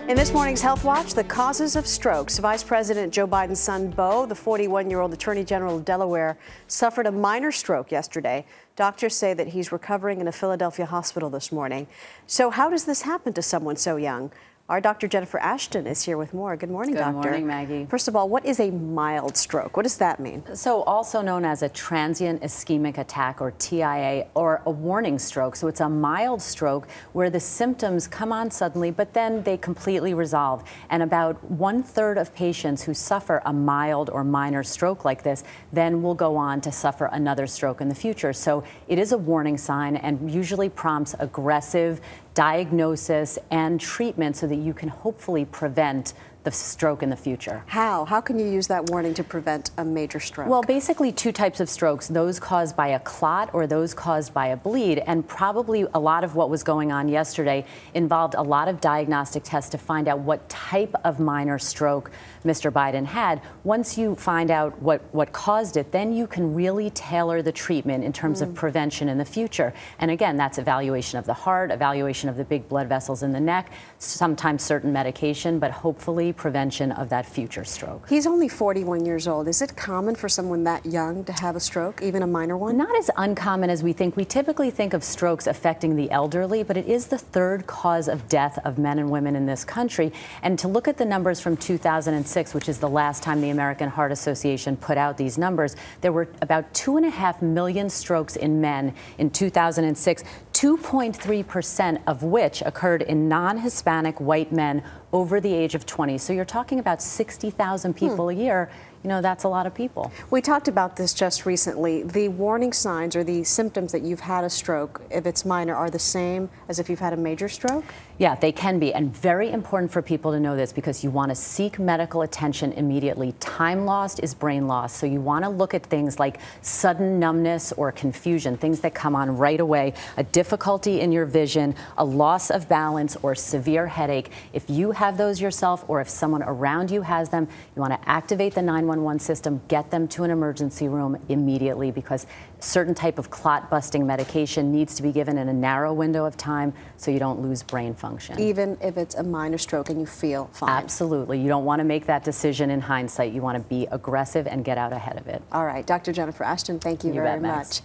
In this morning's Health Watch, the causes of strokes. Vice President Joe Biden's son, Beau, the 41-year-old Attorney General of Delaware, suffered a minor stroke yesterday. Doctors say that he's recovering in a Philadelphia hospital this morning. So how does this happen to someone so young? Our Dr. Jennifer Ashton is here with more. Good morning, Doctor. Good morning, Maggie. First of all, what is a mild stroke? What does that mean? So also known as a transient ischemic attack, or TIA, or a warning stroke. So it's a mild stroke where the symptoms come on suddenly, but then they completely resolve. And about 1/3 of patients who suffer a mild or minor stroke like this then will go on to suffer another stroke in the future. So it is a warning sign and usually prompts aggressive diagnosis and treatment so that you can hopefully prevent the stroke in the future. How? How can you use that warning to prevent a major stroke? Well, basically two types of strokes, those caused by a clot or those caused by a bleed. And probably a lot of what was going on yesterday involved a lot of diagnostic tests to find out what type of minor stroke Mr. Biden had. Once you find out what caused it, then you can really tailor the treatment in terms of prevention in the future. And again, that's evaluation of the heart, evaluation of the big blood vessels in the neck, sometimes certain medication, but hopefully prevention of that future stroke. He's only 41 years old. Is it common for someone that young to have a stroke, even a minor one? Not as uncommon as we think. We typically think of strokes affecting the elderly, but it is the third cause of death of men and women in this country. And to look at the numbers from 2006, which is the last time the American Heart Association put out these numbers, there were about 2.5 million strokes in men in 2006, 2.3% of which occurred in non-Hispanic white men over the age of 20. So you're talking about 60,000 people a year. You know, that's a lot of people. We talked about this just recently. The warning signs or the symptoms that you've had a stroke, if it's minor, are the same as if you've had a major stroke? Yeah, they can be. And very important for people to know this because you want to seek medical attention immediately. Time lost is brain loss. So you want to look at things like sudden numbness or confusion, things that come on right away, a difficulty in your vision, a loss of balance, or severe headache. If you have those yourself or if someone around you has them, you want to activate the 911 system, get them to an emergency room immediately because certain type of clot busting medication needs to be given in a narrow window of time so you don't lose brain function. Even if it's a minor stroke and you feel fine? Absolutely. You don't want to make that decision in hindsight. You want to be aggressive and get out ahead of it. All right. Dr. Jennifer Ashton, thank you very much.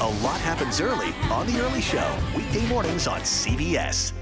A lot happens early on The Early Show, weekday mornings on CBS.